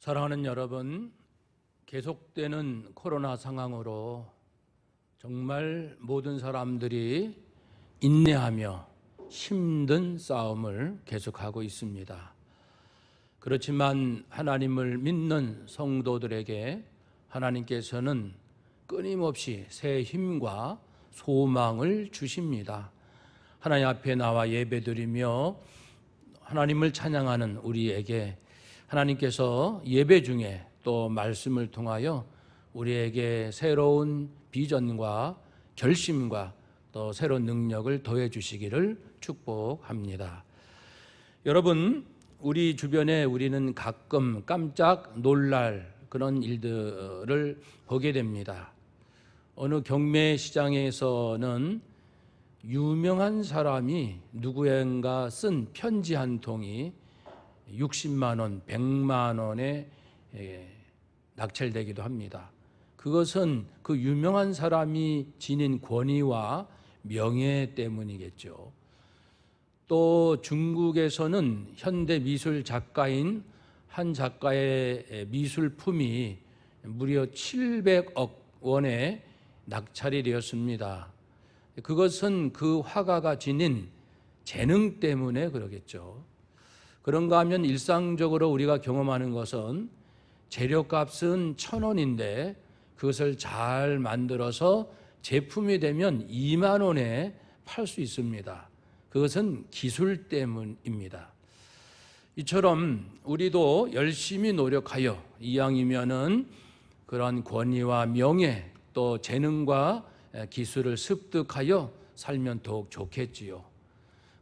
사랑하는 여러분, 계속되는 코로나 상황으로 정말 모든 사람들이 인내하며 힘든 싸움을 계속하고 있습니다. 그렇지만 하나님을 믿는 성도들에게 하나님께서는 끊임없이 새 힘과 소망을 주십니다. 하나님 앞에 나와 예배드리며 하나님을 찬양하는 우리에게 하나님께서 예배 중에 또 말씀을 통하여 우리에게 새로운 비전과 결심과 또 새로운 능력을 더해 주시기를 축복합니다. 여러분, 우리 주변에 우리는 가끔 깜짝 놀랄 그런 일들을 보게 됩니다. 어느 경매 시장에서는 유명한 사람이 누구인가 쓴 편지 한 통이 60만 원, 100만 원에 낙찰되기도 합니다. 그것은 그 유명한 사람이 지닌 권위와 명예 때문이겠죠. 또 중국에서는 현대 미술 작가인 한 작가의 미술품이 무려 700억 원에 낙찰이 되었습니다. 그것은 그 화가가 지닌 재능 때문에 그러겠죠. 그런가 하면 일상적으로 우리가 경험하는 것은 재료값은 1,000원인데 그것을 잘 만들어서 제품이 되면 2만 원에 팔 수 있습니다. 그것은 기술 때문입니다. 이처럼 우리도 열심히 노력하여 이왕이면은 그런 권위와 명예 또 재능과 기술을 습득하여 살면 더욱 좋겠지요.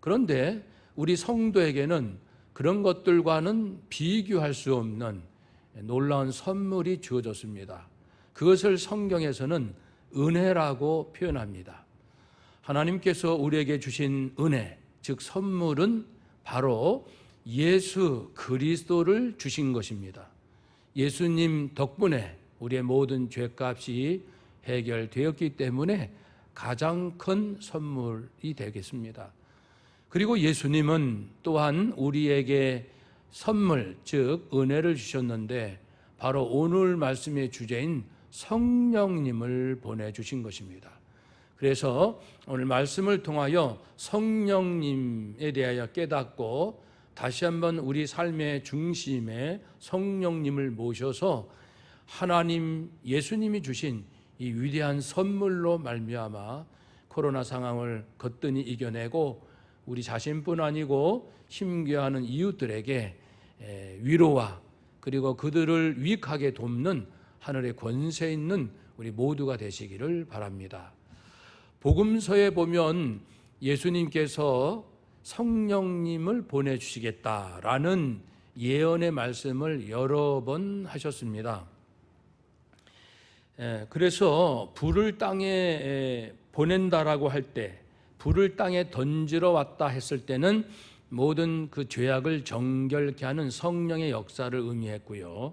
그런데 우리 성도에게는 그런 것들과는 비교할 수 없는 놀라운 선물이 주어졌습니다. 그것을 성경에서는 은혜라고 표현합니다. 하나님께서 우리에게 주신 은혜, 즉 선물은 바로 예수 그리스도를 주신 것입니다. 예수님 덕분에 우리의 모든 죄값이 해결되었기 때문에 가장 큰 선물이 되겠습니다. 그리고 예수님은 또한 우리에게 선물, 즉 은혜를 주셨는데 바로 오늘 말씀의 주제인 성령님을 보내주신 것입니다. 그래서 오늘 말씀을 통하여 성령님에 대하여 깨닫고 다시 한번 우리 삶의 중심에 성령님을 모셔서 하나님 예수님이 주신 이 위대한 선물로 말미암아 코로나 상황을 거뜬히 이겨내고 우리 자신뿐 아니고 힘겨워하는 이웃들에게 위로와 그리고 그들을 유익하게 돕는 하늘의 권세 있는 우리 모두가 되시기를 바랍니다. 복음서에 보면 예수님께서 성령님을 보내주시겠다라는 예언의 말씀을 여러 번 하셨습니다. 그래서 불을 땅에 보낸다라고 할 때, 불을 땅에 던지러 왔다 했을 때는 모든 그 죄악을 정결케 하는 성령의 역사를 의미했고요.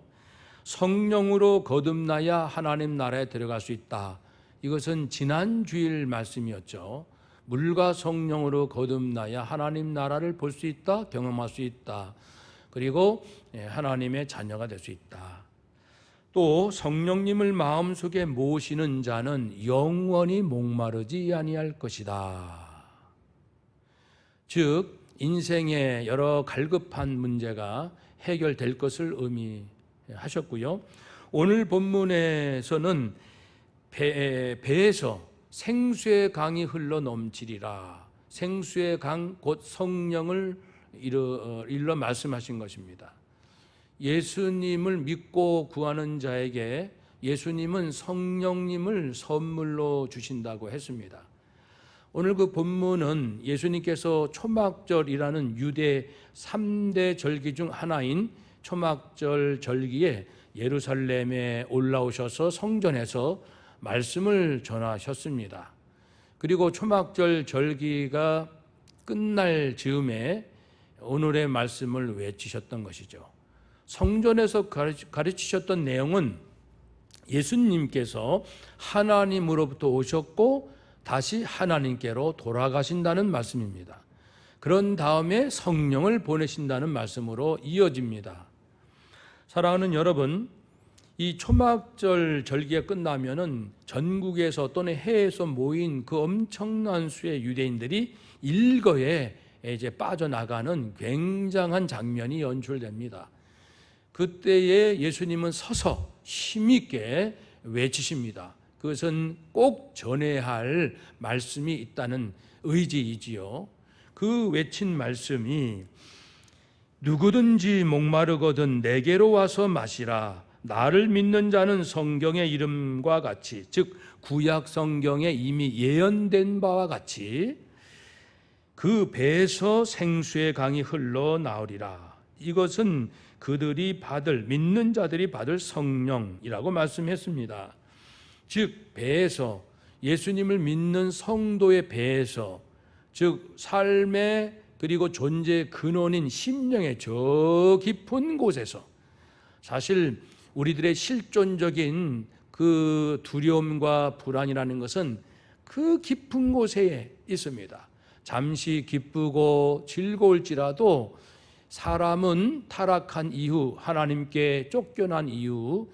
성령으로 거듭나야 하나님 나라에 들어갈 수 있다. 이것은 지난 주일 말씀이었죠. 물과 성령으로 거듭나야 하나님 나라를 볼 수 있다, 경험할 수 있다. 그리고 하나님의 자녀가 될 수 있다. 또 성령님을 마음속에 모시는 자는 영원히 목마르지 아니할 것이다. 즉 인생의 여러 갈급한 문제가 해결될 것을 의미하셨고요. 오늘 본문에서는 배에서 생수의 강이 흘러 넘치리라. 생수의 강 곧 성령을 일러 말씀하신 것입니다. 예수님을 믿고 구하는 자에게 예수님은 성령님을 선물로 주신다고 했습니다. 오늘 그 본문은 예수님께서 초막절이라는 유대 3대 절기 중 하나인 초막절 절기에 예루살렘에 올라오셔서 성전에서 말씀을 전하셨습니다. 그리고 초막절 절기가 끝날 즈음에 오늘의 말씀을 외치셨던 것이죠. 성전에서 가르치셨던 내용은 예수님께서 하나님으로부터 오셨고 다시 하나님께로 돌아가신다는 말씀입니다. 그런 다음에 성령을 보내신다는 말씀으로 이어집니다. 사랑하는 여러분, 이 초막절 절기가 끝나면은 전국에서 또는 해외에서 모인 그 엄청난 수의 유대인들이 일거에 이제 빠져나가는 굉장한 장면이 연출됩니다. 그때에 예수님은 서서 힘있게 외치십니다. 그것은 꼭 전해야 할 말씀이 있다는 의지이지요. 그 외친 말씀이 누구든지 목마르거든 내게로 와서 마시라. 나를 믿는 자는 성경의 이름과 같이, 즉 구약 성경에 이미 예언된 바와 같이 그 배에서 생수의 강이 흘러나오리라. 이것은 그들이 받을, 믿는 자들이 받을 성령이라고 말씀했습니다. 즉 배에서, 예수님을 믿는 성도의 배에서, 즉 삶의 그리고 존재의 근원인 심령의 저 깊은 곳에서, 사실 우리들의 실존적인 그 두려움과 불안이라는 것은 그 깊은 곳에 있습니다. 잠시 기쁘고 즐거울지라도 사람은 타락한 이후, 하나님께 쫓겨난 이후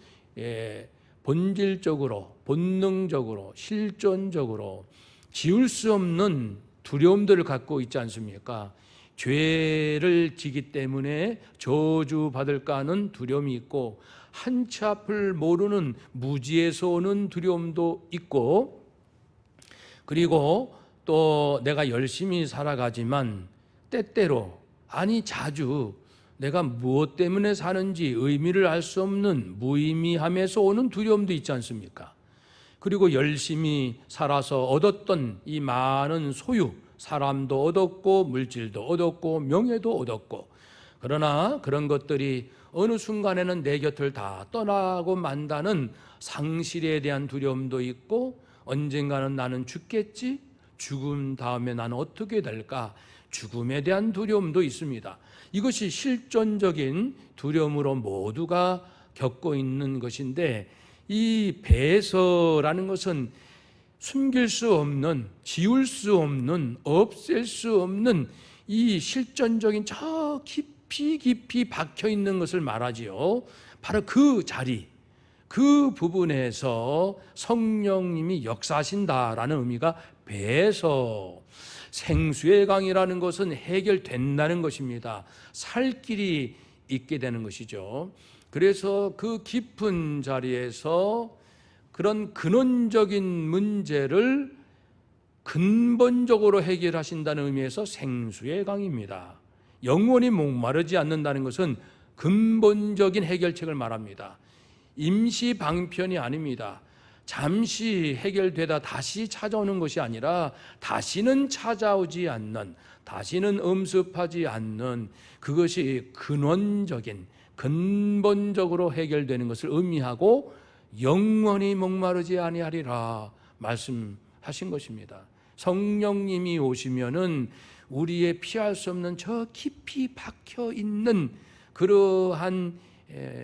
본질적으로, 본능적으로, 실존적으로 지울 수 없는 두려움들을 갖고 있지 않습니까? 죄를 지기 때문에 저주받을까 하는 두려움이 있고, 한치 앞을 모르는 무지에서 오는 두려움도 있고, 그리고 또 내가 열심히 살아가지만 때때로, 아니 자주 내가 무엇 때문에 사는지 의미를 알 수 없는 무의미함에서 오는 두려움도 있지 않습니까? 그리고 열심히 살아서 얻었던 이 많은 소유, 사람도 얻었고 물질도 얻었고 명예도 얻었고, 그러나 그런 것들이 어느 순간에는 내 곁을 다 떠나고 만다는 상실에 대한 두려움도 있고, 언젠가는 나는 죽겠지? 죽음 다음에 나는 어떻게 될까? 죽음에 대한 두려움도 있습니다. 이것이 실존적인 두려움으로 모두가 겪고 있는 것인데, 이 배에서라는 것은 숨길 수 없는, 지울 수 없는, 없앨 수 없는 이 실존적인 저 깊이 박혀 있는 것을 말하지요. 바로 그 자리, 그 부분에서 성령님이 역사하신다라는 의미가 배에서, 생수의 강이라는 것은 해결된다는 것입니다. 살 길이 있게 되는 것이죠. 그래서 그 깊은 자리에서 그런 근원적인 문제를 근본적으로 해결하신다는 의미에서 생수의 강입니다. 영원히 목마르지 않는다는 것은 근본적인 해결책을 말합니다. 임시 방편이 아닙니다. 잠시 해결되다 다시 찾아오는 것이 아니라 다시는 찾아오지 않는, 다시는 엄습하지 않는, 그것이 근원적인, 근본적으로 해결되는 것을 의미하고 영원히 목마르지 아니하리라 말씀하신 것입니다. 성령님이 오시면은 우리의 피할 수 없는 저 깊이 박혀 있는 그러한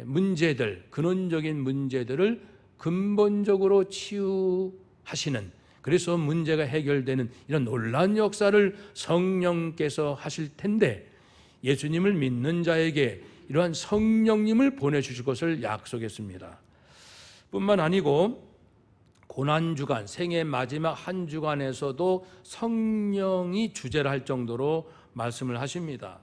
문제들, 근원적인 문제들을 근본적으로 치유하시는, 그래서 문제가 해결되는 이런 놀라운 역사를 성령께서 하실 텐데, 예수님을 믿는 자에게 이러한 성령님을 보내주실 것을 약속했습니다. 뿐만 아니고 고난주간, 생애 마지막 한 주간에서도 성령이 주제를 할 정도로 말씀을 하십니다.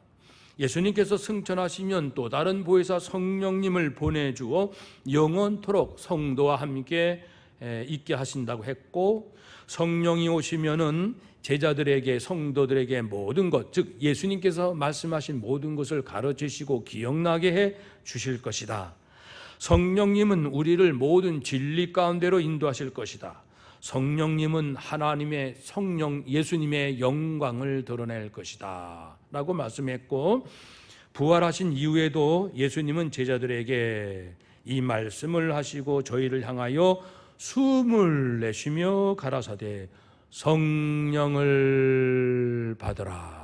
예수님께서 승천하시면 또 다른 보혜사 성령님을 보내주어 영원토록 성도와 함께 있게 하신다고 했고, 성령이 오시면은 제자들에게, 성도들에게 모든 것, 즉 예수님께서 말씀하신 모든 것을 가르치시고 기억나게 해 주실 것이다. 성령님은 우리를 모든 진리 가운데로 인도하실 것이다. 성령님은 하나님의 성령 예수님의 영광을 드러낼 것이다 라고 말씀했고, 부활하신 이후에도 예수님은 제자들에게 이 말씀을 하시고 저희를 향하여 숨을 내쉬며 가라사대 성령을 받으라.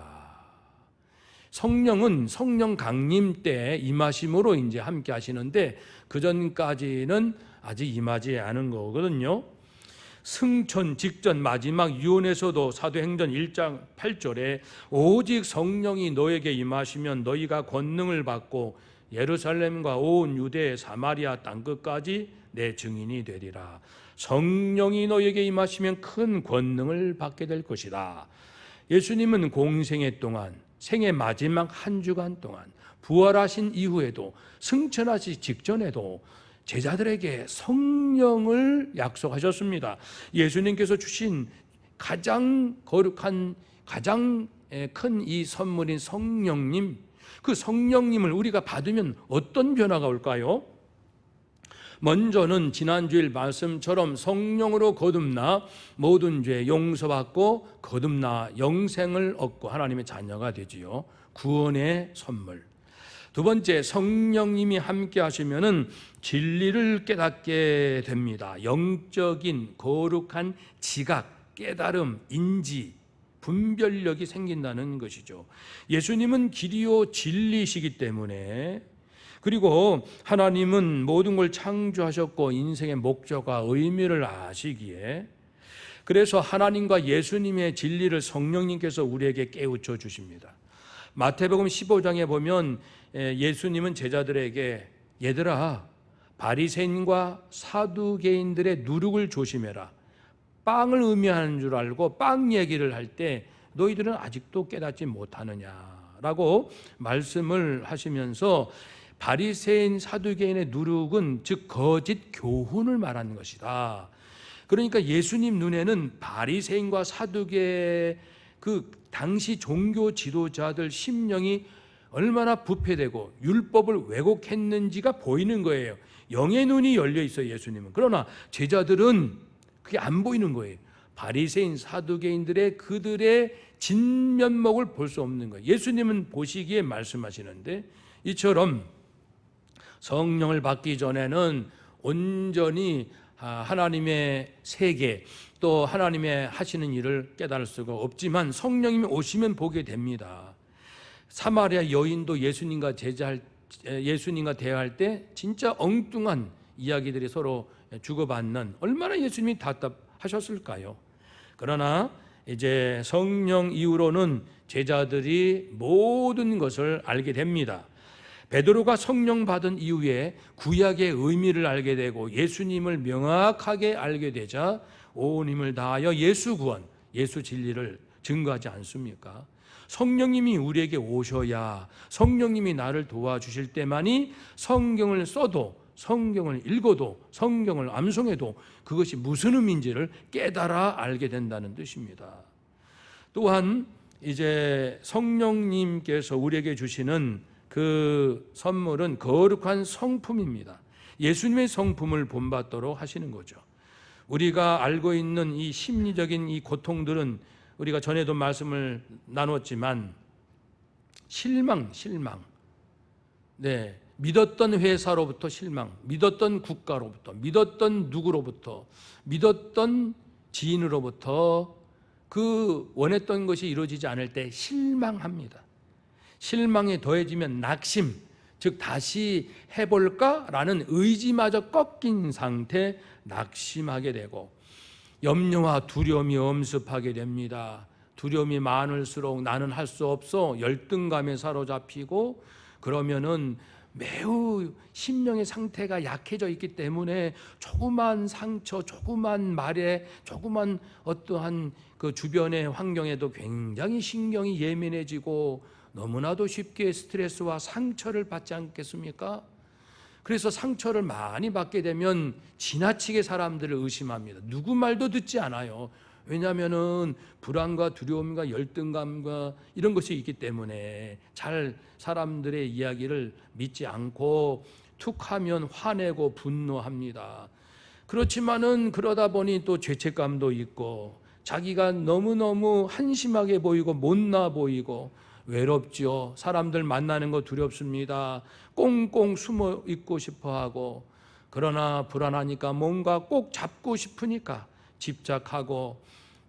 성령은 성령 강림 때 임하심으로 이제 함께 하시는데, 그 전까지는 아직 임하지 않은 거거든요. 승천 직전 마지막 유언에서도 사도행전 1장 8절에 오직 성령이 너에게 임하시면 너희가 권능을 받고 예루살렘과 온 유대 사마리아 땅끝까지 내 증인이 되리라. 성령이 너에게 임하시면 큰 권능을 받게 될 것이다. 예수님은 공생애 동안, 생애 마지막 한 주간 동안, 부활하신 이후에도, 승천하시 직전에도 제자들에게 성령을 약속하셨습니다. 예수님께서 주신 가장 거룩한, 가장 큰 이 선물인 성령님, 그 성령님을 우리가 받으면 어떤 변화가 올까요? 먼저는 지난주일 말씀처럼 성령으로 거듭나 모든 죄 용서받고 거듭나 영생을 얻고 하나님의 자녀가 되지요. 구원의 선물. 두 번째, 성령님이 함께 하시면은 진리를 깨닫게 됩니다. 영적인 거룩한 지각, 깨달음, 인지, 분별력이 생긴다는 것이죠. 예수님은 길이요 진리시기 때문에, 그리고 하나님은 모든 걸 창조하셨고 인생의 목적과 의미를 아시기에, 그래서 하나님과 예수님의 진리를 성령님께서 우리에게 깨우쳐 주십니다. 마태복음 15장에 보면 예수님은 제자들에게, 얘들아, 바리새인과 사두개인들의 누룩을 조심해라. 빵을 의미하는 줄 알고 빵 얘기를 할 때 너희들은 아직도 깨닫지 못하느냐라고 말씀을 하시면서, 바리새인 사두개인의 누룩은 즉 거짓 교훈을 말하는 것이다. 그러니까 예수님 눈에는 바리새인과 사두개, 그 당시 종교 지도자들 심령이 얼마나 부패되고 율법을 왜곡했는지가 보이는 거예요. 영의 눈이 열려 있어요, 예수님은. 그러나 제자들은 그게 안 보이는 거예요. 바리새인 사두개인들의 그들의 진면목을 볼 수 없는 거예요. 예수님은 보시기에 말씀하시는데, 이처럼 성령을 받기 전에는 온전히 하나님의 세계, 또 하나님의 하시는 일을 깨달을 수가 없지만 성령님이 오시면 보게 됩니다. 사마리아 여인도 예수님과 대화할 때 진짜 엉뚱한 이야기들이 서로 주고받는, 얼마나 예수님이 답답하셨을까요? 그러나 이제 성령 이후로는 제자들이 모든 것을 알게 됩니다. 베드로가 성령 받은 이후에 구약의 의미를 알게 되고 예수님을 명확하게 알게 되자 온 힘을 다하여 예수 구원, 예수 진리를 증거하지 않습니까? 성령님이 우리에게 오셔야, 성령님이 나를 도와주실 때만이 성경을 써도, 성경을 읽어도, 성경을 암송해도 그것이 무슨 의미인지를 깨달아 알게 된다는 뜻입니다. 또한 이제 성령님께서 우리에게 주시는 그 선물은 거룩한 성품입니다. 예수님의 성품을 본받도록 하시는 거죠. 우리가 알고 있는 이 심리적인 이 고통들은 우리가 전에도 말씀을 나눴지만, 실망. 네, 믿었던 회사로부터 실망, 믿었던 국가로부터, 믿었던 누구로부터, 믿었던 지인으로부터 그 원했던 것이 이루어지지 않을 때 실망합니다. 실망이 더해지면 낙심, 즉 다시 해볼까라는 의지마저 꺾인 상태, 낙심하게 되고, 염려와 두려움이 엄습하게 됩니다. 두려움이 많을수록 나는 할 수 없어 열등감에 사로잡히고, 그러면은 매우 심령의 상태가 약해져 있기 때문에 조그만 상처, 조그만 말에, 조그만 어떠한 그 주변의 환경에도 굉장히 신경이 예민해지고 너무나도 쉽게 스트레스와 상처를 받지 않겠습니까? 그래서 상처를 많이 받게 되면 지나치게 사람들을 의심합니다. 누구 말도 듣지 않아요. 왜냐하면은 불안과 두려움과 열등감과 이런 것이 있기 때문에 잘 사람들의 이야기를 믿지 않고 툭하면 화내고 분노합니다. 그렇지만은 그러다 보니 또 죄책감도 있고, 자기가 너무너무 한심하게 보이고 못나 보이고 외롭죠. 사람들 만나는 거 두렵습니다. 꽁꽁 숨어 있고 싶어하고, 그러나 불안하니까 뭔가 꼭 잡고 싶으니까 집착하고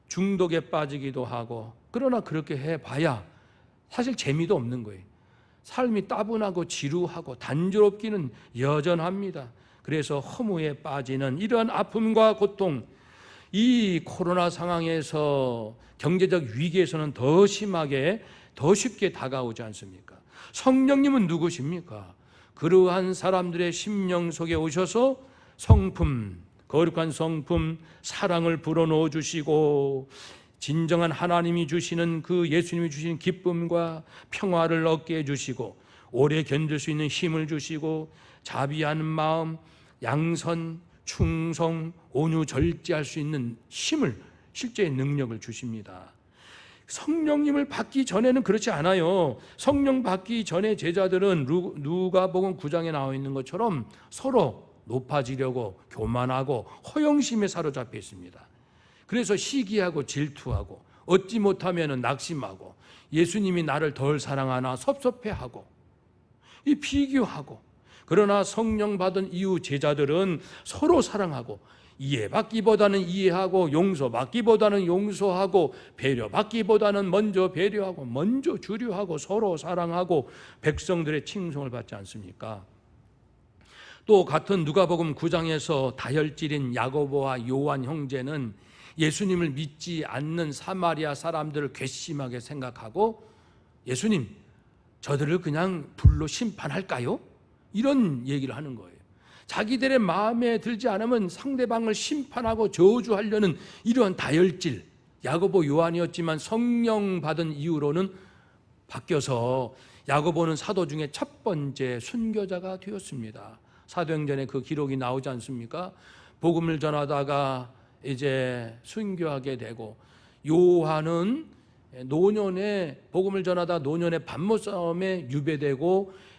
중독에 빠지기도 하고, 그러나 그렇게 해봐야 사실 재미도 없는 거예요. 삶이 따분하고 지루하고 단조롭기는 여전합니다. 그래서 허무에 빠지는 이러한 아픔과 고통, 이 코로나 상황에서 경제적 위기에서는 더 심하게, 더 쉽게 다가오지 않습니까? 성령님은 누구십니까? 그러한 사람들의 심령 속에 오셔서 성품, 거룩한 성품, 사랑을 불어넣어 주시고 진정한 하나님이 주시는 그 예수님이 주시는 기쁨과 평화를 얻게 해주시고 오래 견딜 수 있는 힘을 주시고 자비하는 마음, 양선, 충성, 온유, 절제할 수 있는 힘을, 실제의 능력을 주십니다. 성령님을 받기 전에는 그렇지 않아요. 성령 받기 전에 제자들은 누가복음 9장에 나와 있는 것처럼 서로 높아지려고 교만하고 허영심에 사로잡혀 있습니다. 그래서 시기하고 질투하고 얻지 못하면 낙심하고 예수님이 나를 덜 사랑하나 섭섭해하고 이 비교하고, 그러나 성령 받은 이후 제자들은 서로 사랑하고 이해받기보다는 이해하고 용서받기보다는 용서하고 배려받기보다는 먼저 배려하고 먼저 주려하고 서로 사랑하고 백성들의 칭송을 받지 않습니까? 또 같은 누가복음 9장에서 다혈질인 야고보와 요한 형제는 예수님을 믿지 않는 사마리아 사람들을 괘씸하게 생각하고 예수님, 저들을 그냥 불로 심판할까요? 이런 얘기를 하는 거예요. 자기들의 마음에 들지 않으면 상대방을 심판하고 저주하려는 이러한 다혈질, 야고보 요한이었지만 성령 받은 이후로는 바뀌어서 야고보는 사도 중에 첫 번째 순교자가 되었습니다. 사도행전에 그 기록이 나오지 않습니까? 복음을 전하다가 이제 순교하게 되고, 요한은 노년에 복음을 전하다 노년에 반모 싸움에 유배되고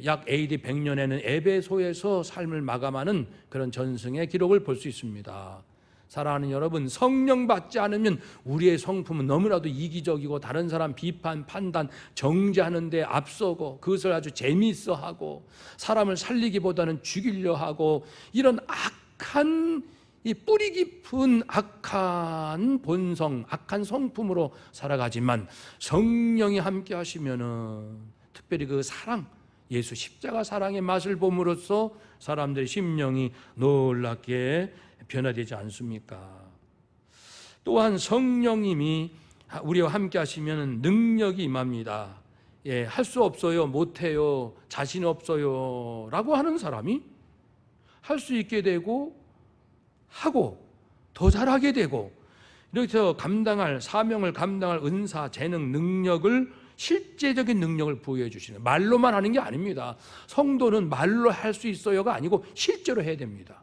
약 AD 100년에는 에베소에서 삶을 마감하는 그런 전승의 기록을 볼 수 있습니다. 사랑하는 여러분, 성령 받지 않으면 우리의 성품은 너무나도 이기적이고 다른 사람 비판, 판단, 정죄하는 데 앞서고 그것을 아주 재미있어하고 사람을 살리기보다는 죽이려 하고 이런 악한, 이 뿌리 깊은 악한 본성, 악한 성품으로 살아가지만 성령이 함께 하시면은 특별히 그 사랑, 예수 십자가 사랑의 맛을 봄으로써 사람들의 심령이 놀랍게 변화되지 않습니까? 또한 성령님이 우리와 함께 하시면 능력이 임합니다. 할 수 없어요, 못해요, 자신 없어요 라고 하는 사람이 할 수 있게 되고 하고 더 잘하게 되고, 이렇게 해서 감당할 사명을 감당할 은사, 재능, 능력을, 실제적인 능력을 부여해 주시는, 말로만 하는 게 아닙니다. 성도는 말로 할 수 있어요가 아니고 실제로 해야 됩니다.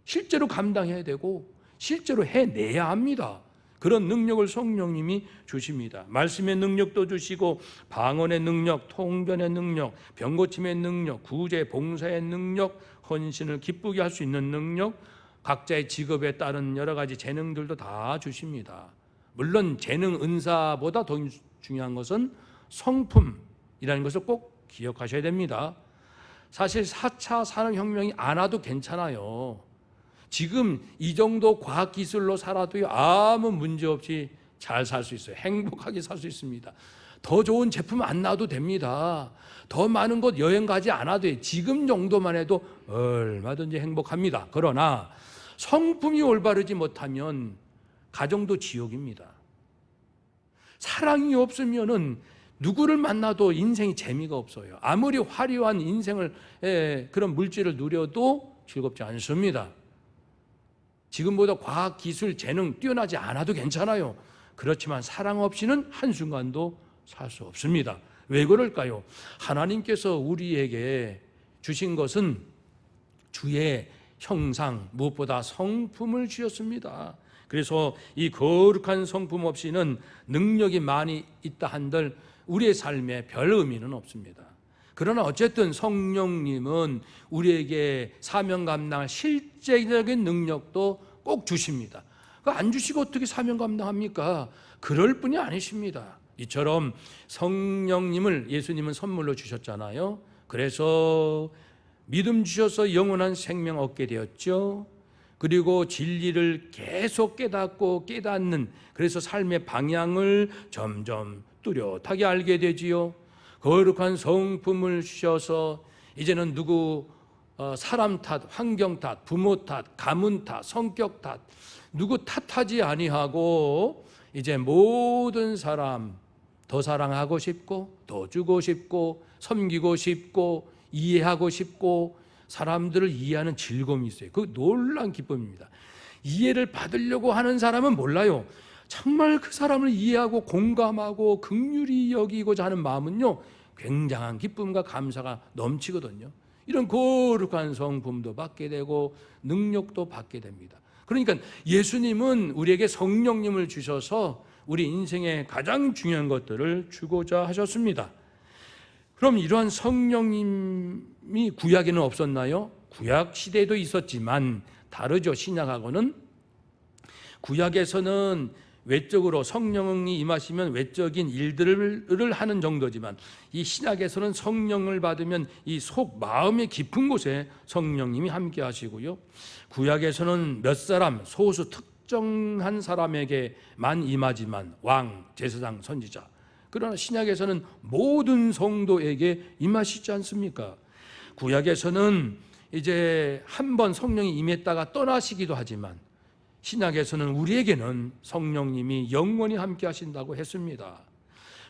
실제로 감당해야 되고 실제로 해내야 합니다. 그런 능력을 성령님이 주십니다. 말씀의 능력도 주시고 방언의 능력, 통변의 능력, 병고침의 능력, 구제, 봉사의 능력, 헌신을 기쁘게 할 수 있는 능력, 각자의 직업에 따른 여러 가지 재능들도 다 주십니다. 물론 재능, 은사보다 더 중요한 것은 성품이라는 것을 꼭 기억하셔야 됩니다. 사실 4차 산업혁명이 안 와도 괜찮아요. 지금 이 정도 과학기술로 살아도 아무 문제 없이 잘 살 수 있어요. 행복하게 살 수 있습니다. 더 좋은 제품 안 나와도 됩니다. 더 많은 곳 여행 가지 않아도 돼요. 지금 정도만 해도 얼마든지 행복합니다. 그러나 성품이 올바르지 못하면 가정도 지옥입니다. 사랑이 없으면은 누구를 만나도 인생이 재미가 없어요. 아무리 화려한 인생을 그런 물질을 누려도 즐겁지 않습니다. 지금보다 과학, 기술, 재능 뛰어나지 않아도 괜찮아요. 그렇지만 사랑 없이는 한순간도 살 수 없습니다. 왜 그럴까요? 하나님께서 우리에게 주신 것은 주의 형상, 무엇보다 성품을 주셨습니다. 그래서 이 거룩한 성품 없이는 능력이 많이 있다 한들 우리의 삶에 별 의미는 없습니다. 그러나 어쨌든 성령님은 우리에게 사명 감당할 실제적인 능력도 꼭 주십니다. 안 주시고 어떻게 사명 감당합니까? 그럴 뿐이 아니십니다. 이처럼 성령님을 예수님은 선물로 주셨잖아요. 그래서 믿음 주셔서 영원한 생명 얻게 되었죠. 그리고 진리를 계속 깨닫고 깨닫는, 그래서 삶의 방향을 점점 뚜렷하게 알게 되지요. 거룩한 성품을 주셔서 이제는 사람 탓, 환경 탓, 부모 탓, 가문 탓, 성격 탓, 누구 탓하지 아니하고 이제 모든 사람 더 사랑하고 싶고 더 주고 싶고 섬기고 싶고 이해하고 싶고 사람들을 이해하는 즐거움이 있어요. 그 놀라운 기쁨입니다. 이해를 받으려고 하는 사람은 몰라요. 정말 그 사람을 이해하고 공감하고 긍휼히 여기고자 하는 마음은요, 굉장한 기쁨과 감사가 넘치거든요. 이런 거룩한 성품도 받게 되고 능력도 받게 됩니다. 그러니까 예수님은 우리에게 성령님을 주셔서 우리 인생의 가장 중요한 것들을 주고자 하셨습니다. 그럼 이러한 성령님이 구약에는 없었나요? 구약 시대에도 있었지만 다르죠. 신약하고는. 구약에서는 외적으로 성령이 임하시면 외적인 일들을 하는 정도지만 이 신약에서는 성령을 받으면 이 속 마음의 깊은 곳에 성령님이 함께 하시고요. 구약에서는 몇 사람 소수 특정한 사람에게만 임하지만 왕, 제사장, 선지자. 그러나 신약에서는 모든 성도에게 임하시지 않습니까? 구약에서는 이제 한번 성령이 임했다가 떠나시기도 하지만 신약에서는 우리에게는 성령님이 영원히 함께 하신다고 했습니다.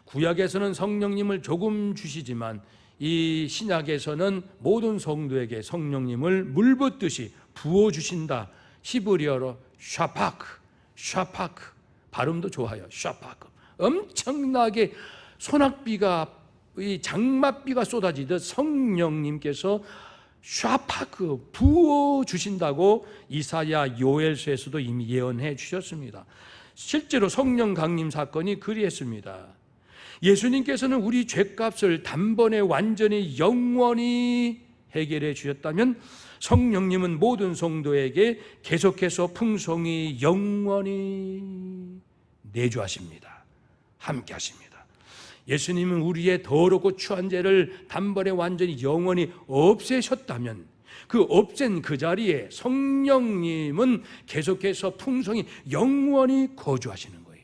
구약에서는 성령님을 조금 주시지만 이 신약에서는 모든 성도에게 성령님을 물붓듯이 부어주신다. 히브리어로 샤파크 발음도 좋아요. 샤파크. 엄청나게 소낙비가 이 장맛비가 쏟아지듯 성령님께서 샤파크 부어주신다고 이사야 요엘서에서도 이미 예언해 주셨습니다. 실제로 성령 강림 사건이 그리했습니다. 예수님께서는 우리 죄값을 단번에 완전히 영원히 해결해 주셨다면 성령님은 모든 성도에게 계속해서 풍성히 영원히 내주하십니다. 함께 하십니다. 예수님은 우리의 더럽고 추한 죄를 단번에 완전히 영원히 없애셨다면 그 없앤 그 자리에 성령님은 계속해서 풍성히 영원히 거주하시는 거예요.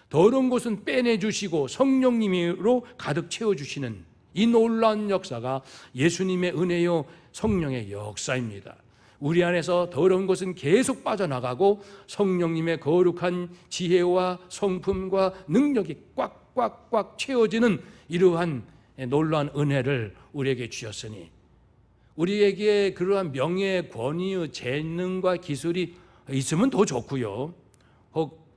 더러운 것은 빼내주시고 성령님으로 가득 채워주시는 이 놀라운 역사가 예수님의 은혜요 성령의 역사입니다. 우리 안에서 더러운 것은 계속 빠져나가고 성령님의 거룩한 지혜와 성품과 능력이 꽉꽉꽉 채워지는 이러한 놀라운 은혜를 우리에게 주셨으니 우리에게 그러한 명예, 권위, 재능과 기술이 있으면 더 좋고요.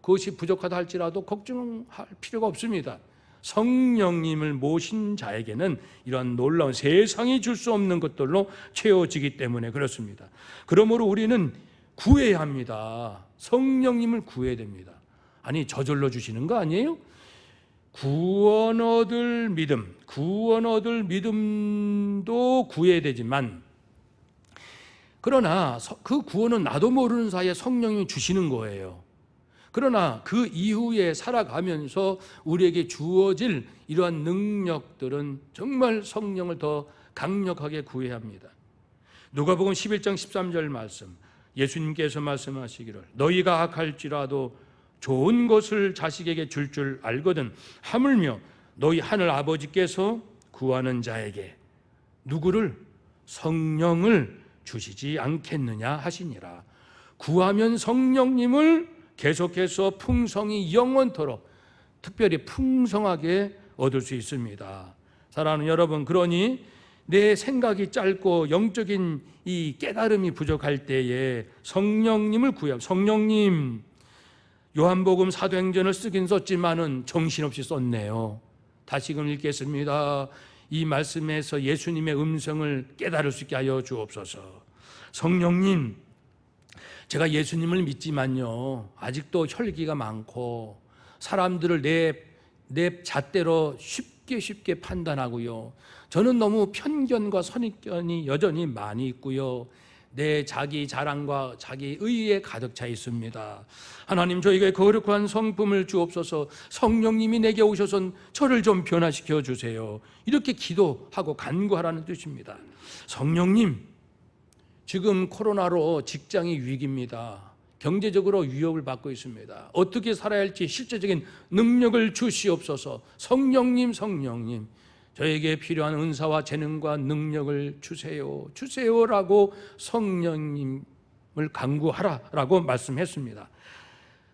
그것이 부족하다 할지라도 걱정할 필요가 없습니다. 성령님을 모신 자에게는 이런 놀라운 세상이 줄 수 없는 것들로 채워지기 때문에 그렇습니다. 그러므로 우리는 구해야 합니다. 성령님을 구해야 됩니다. 아니 저절로 주시는 거 아니에요? 구원 얻을 믿음도 구해야 되지만 그러나 그 구원은 나도 모르는 사이에 성령님이 주시는 거예요. 그러나 그 이후에 살아가면서 우리에게 주어질 이러한 능력들은 정말 성령을 더 강력하게 구해야 합니다. 누가복음 11장 13절 말씀, 예수님께서 말씀하시기를 너희가 악할지라도 좋은 것을 자식에게 줄 알거든 하물며 너희 하늘 아버지께서 구하는 자에게 누구를? 성령을 주시지 않겠느냐 하시니라. 구하면 성령님을 계속해서 풍성히 영원토록 특별히 풍성하게 얻을 수 있습니다. 사랑하는 여러분, 그러니 내 생각이 짧고 영적인 이 깨달음이 부족할 때에 성령님을 구해요. 성령님, 요한복음 사도행전을 쓰긴 썼지만은 정신없이 썼네요. 다시금 읽겠습니다. 이 말씀에서 예수님의 음성을 깨달을 수 있게 하여 주옵소서. 성령님, 제가 예수님을 믿지만요 아직도 혈기가 많고 사람들을 내 잣대로 쉽게 판단하고요, 저는 너무 편견과 선입견이 여전히 많이 있고요, 내 자기 자랑과 자기 의에 가득 차 있습니다. 하나님, 저에게 거룩한 성품을 주옵소서. 성령님이 내게 오셔서 저를 좀 변화시켜 주세요. 이렇게 기도하고 간구하라는 뜻입니다. 성령님, 지금 코로나로 직장이 위기입니다. 경제적으로 위협을 받고 있습니다. 어떻게 살아야 할지 실제적인 능력을 주시옵소서. 성령님, 저에게 필요한 은사와 재능과 능력을 주세요라고 성령님을 간구하라라고 말씀했습니다.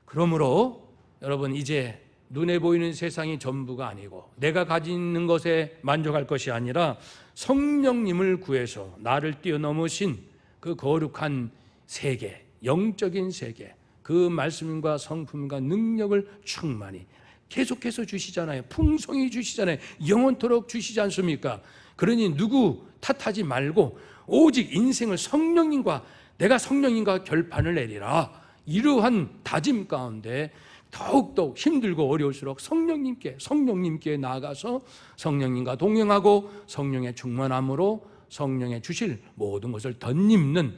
그러므로 여러분, 이제 눈에 보이는 세상이 전부가 아니고 내가 가지는 것에 만족할 것이 아니라 성령님을 구해서 나를 뛰어넘으신 그 거룩한 세계, 영적인 세계, 그 말씀과 성품과 능력을 충만히 계속해서 주시잖아요. 풍성히 주시잖아요. 영원토록 주시지 않습니까? 그러니 누구 탓하지 말고 오직 인생을 성령님과 내가 성령님과 결판을 내리라. 이러한 다짐 가운데 더욱더욱 힘들고 어려울수록 성령님께 나아가서 성령님과 동행하고 성령의 충만함으로 성령의 주실 모든 것을 덧입는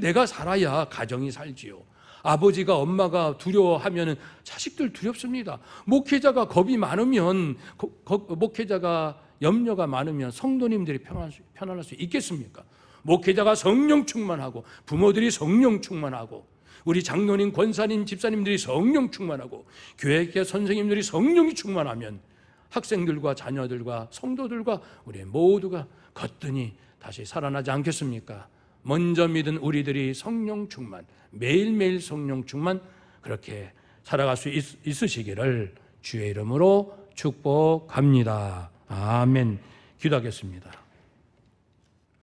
내가 살아야 가정이 살지요. 아버지가 엄마가 두려워하면 자식들 두렵습니다. 목회자가 겁이 많으면 목회자가 염려가 많으면 성도님들이 편안할 수 있겠습니까? 목회자가 성령 충만하고 부모들이 성령 충만하고 우리 장로님, 권사님, 집사님들이 성령 충만하고 교회 선생님들이 성령이 충만하면 학생들과 자녀들과 성도들과 우리 모두가 거뜬히 다시 살아나지 않겠습니까? 먼저 믿은 우리들이 성령 충만, 매일매일 성령 충만 그렇게 살아갈 수 있으시기를 주의 이름으로 축복합니다. 아멘. 기도하겠습니다.